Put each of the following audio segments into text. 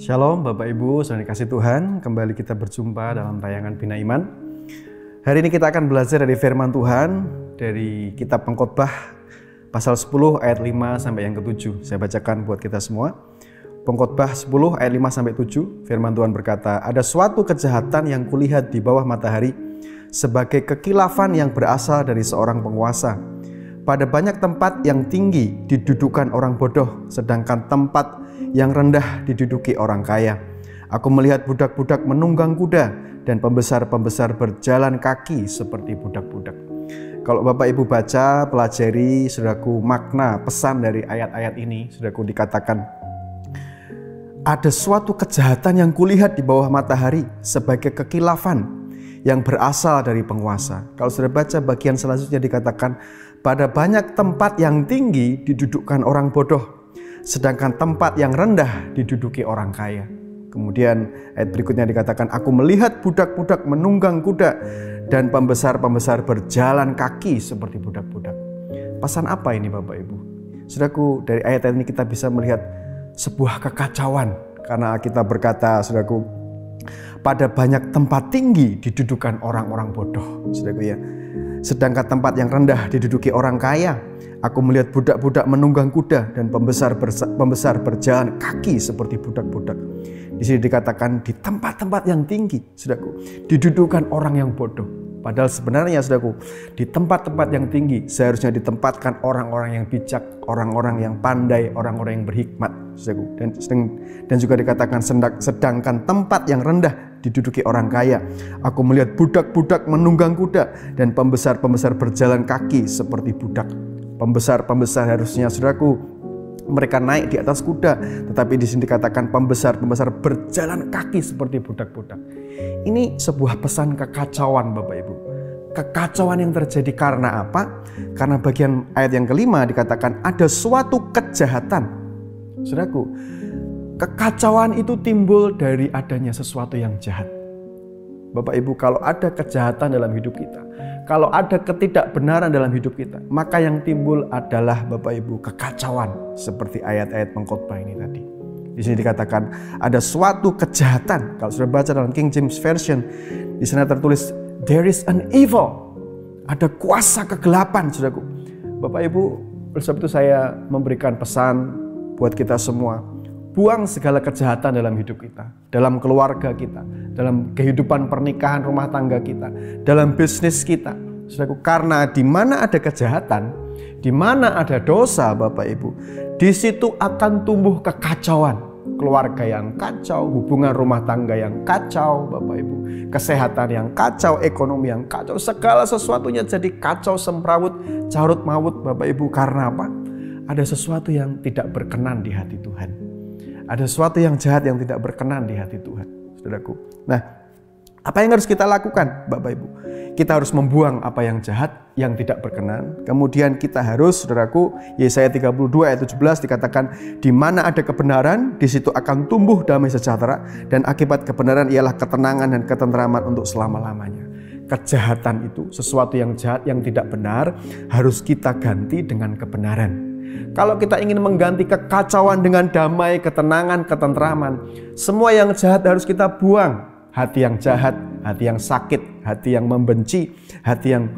Shalom Bapak Ibu, saudara kasih Tuhan. Kembali kita berjumpa dalam tayangan Bina Iman. Hari ini kita akan belajar dari firman Tuhan dari kitab Pengkhotbah pasal 10 ayat 5 sampai yang ke-7. Saya bacakan buat kita semua. Pengkhotbah 10 ayat 5 sampai 7. Firman Tuhan berkata, "Ada suatu kejahatan yang kulihat di bawah matahari sebagai kekilafan yang berasal dari seorang penguasa. Pada banyak tempat yang tinggi didudukan orang bodoh, sedangkan tempat yang rendah diduduki orang kaya. Aku melihat budak-budak menunggang kuda dan pembesar-pembesar berjalan kaki seperti budak-budak." Kalau Bapak Ibu baca, pelajari, saudaraku, makna pesan dari ayat-ayat ini, saudaraku, dikatakan ada suatu kejahatan yang kulihat di bawah matahari sebagai kekilafan yang berasal dari penguasa. Kalau sudah baca bagian selanjutnya dikatakan pada banyak tempat yang tinggi didudukkan orang bodoh, sedangkan tempat yang rendah diduduki orang kaya. Kemudian ayat berikutnya dikatakan, aku melihat budak-budak menunggang kuda dan pembesar-pembesar berjalan kaki seperti budak-budak. Pesan apa ini Bapak Ibu? Saudaraku, dari ayat ini kita bisa melihat sebuah kekacauan. Karena kita berkata, saudaraku, pada banyak tempat tinggi didudukan orang-orang bodoh, saudaraku ya. Sedangkan tempat yang rendah diduduki orang kaya. Aku melihat budak-budak menunggang kuda dan pembesar berjalan kaki seperti budak-budak. Di sini dikatakan di tempat-tempat yang tinggi, saudaraku, didudukan orang yang bodoh. Padahal sebenarnya, saudaraku, di tempat-tempat yang tinggi seharusnya ditempatkan orang-orang yang bijak, orang-orang yang pandai, orang-orang yang berhikmat, saudaraku. Dan juga dikatakan sedangkan tempat yang rendah diduduki orang kaya. Aku melihat budak-budak menunggang kuda dan pembesar-pembesar berjalan kaki seperti budak. Pembesar-pembesar harusnya, saudaraku, mereka naik di atas kuda, tetapi di sini dikatakan pembesar-pembesar berjalan kaki seperti budak-budak. Ini sebuah pesan kekacauan Bapak Ibu. Kekacauan yang terjadi karena apa? Karena bagian ayat yang kelima dikatakan ada suatu kejahatan. Saudaraku, kekacauan itu timbul dari adanya sesuatu yang jahat. Bapak Ibu, kalau ada kejahatan dalam hidup kita, kalau ada ketidakbenaran dalam hidup kita, maka yang timbul adalah Bapak Ibu kekacauan, seperti ayat-ayat pengkhotbah ini tadi. Di sini dikatakan ada suatu kejahatan. Kalau sudah baca dalam King James Version, di sana tertulis there is an evil. Ada kuasa kegelapan, saudaraku. Bapak Ibu, oleh sebab itu saya memberikan pesan buat kita semua. Buang segala kejahatan dalam hidup kita, dalam keluarga kita, dalam kehidupan pernikahan rumah tangga kita, dalam bisnis kita. Saudaraku, karena di mana ada kejahatan, di mana ada dosa Bapak Ibu, di situ akan tumbuh kekacauan. Keluarga yang kacau, hubungan rumah tangga yang kacau Bapak Ibu, kesehatan yang kacau, ekonomi yang kacau, segala sesuatunya jadi kacau semrawut, carut maut Bapak Ibu. Karena apa? Ada sesuatu yang tidak berkenan di hati Tuhan. Ada sesuatu yang jahat yang tidak berkenan di hati Tuhan, saudaraku. Nah, apa yang harus kita lakukan Bapak Ibu? Kita harus membuang apa yang jahat, yang tidak berkenan. Kemudian kita harus, saudaraku, Yesaya 32 ayat 17 dikatakan, di mana ada kebenaran, di situ akan tumbuh damai sejahtera, dan akibat kebenaran ialah ketenangan dan ketentraman untuk selama-lamanya. Kejahatan itu, sesuatu yang jahat, yang tidak benar, harus kita ganti dengan kebenaran. Kalau kita ingin mengganti kekacauan dengan damai, ketenangan, ketentraman, semua yang jahat harus kita buang. Hati yang jahat, hati yang sakit, hati yang membenci, hati yang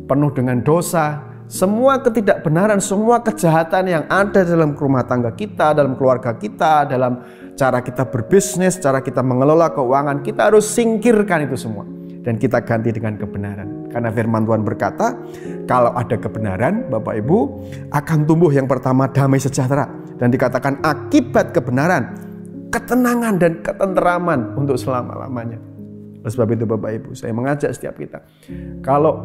penuh dengan dosa, semua ketidakbenaran, semua kejahatan yang ada dalam rumah tangga kita, dalam keluarga kita, dalam cara kita berbisnis, cara kita mengelola keuangan, kita harus singkirkan itu semua. Dan kita ganti dengan kebenaran. Karena firman Tuhan berkata, kalau ada kebenaran, Bapak Ibu, akan tumbuh yang pertama damai sejahtera. Dan dikatakan akibat kebenaran, ketenangan dan ketenteraman untuk selama-lamanya. Oleh sebab itu Bapak Ibu, saya mengajak setiap kita, kalau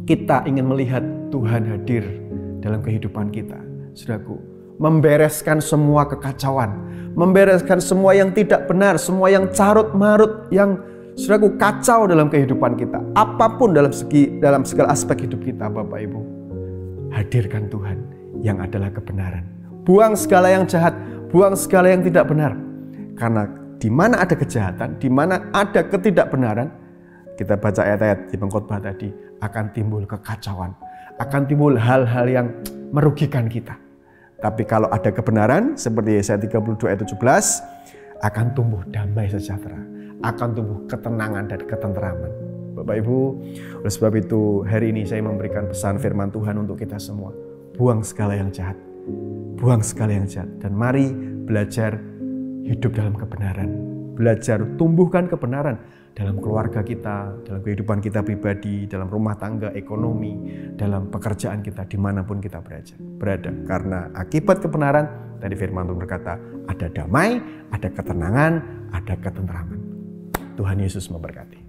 kita ingin melihat Tuhan hadir dalam kehidupan kita, saudaraku, membereskan semua kekacauan, membereskan semua yang tidak benar, semua yang carut marut, yang saudaraku kacau dalam kehidupan kita, apapun dalam segala aspek hidup kita Bapak Ibu, hadirkan Tuhan yang adalah kebenaran. Buang segala yang jahat, buang segala yang tidak benar. Karena di mana ada kejahatan, di mana ada ketidakbenaran, kita baca ayat-ayat di pengkhotbah tadi, akan timbul kekacauan, akan timbul hal-hal yang merugikan kita. Tapi kalau ada kebenaran, seperti Yesaya 32 ayat 17, akan tumbuh damai sejahtera, akan tumbuh ketenangan dan ketenteraman. Bapak Ibu, oleh sebab itu hari ini saya memberikan pesan firman Tuhan untuk kita semua. Buang segala yang jahat, buang segala yang jahat, dan mari belajar hidup dalam kebenaran. Belajar tumbuhkan kebenaran dalam keluarga kita, dalam kehidupan kita pribadi, dalam rumah tangga, ekonomi, dalam pekerjaan kita, dimanapun kita berada. Karena akibat kebenaran, tadi firman Tuhan berkata, ada damai, ada ketenangan, ada ketenteraman. Tuhan Yesus memberkati.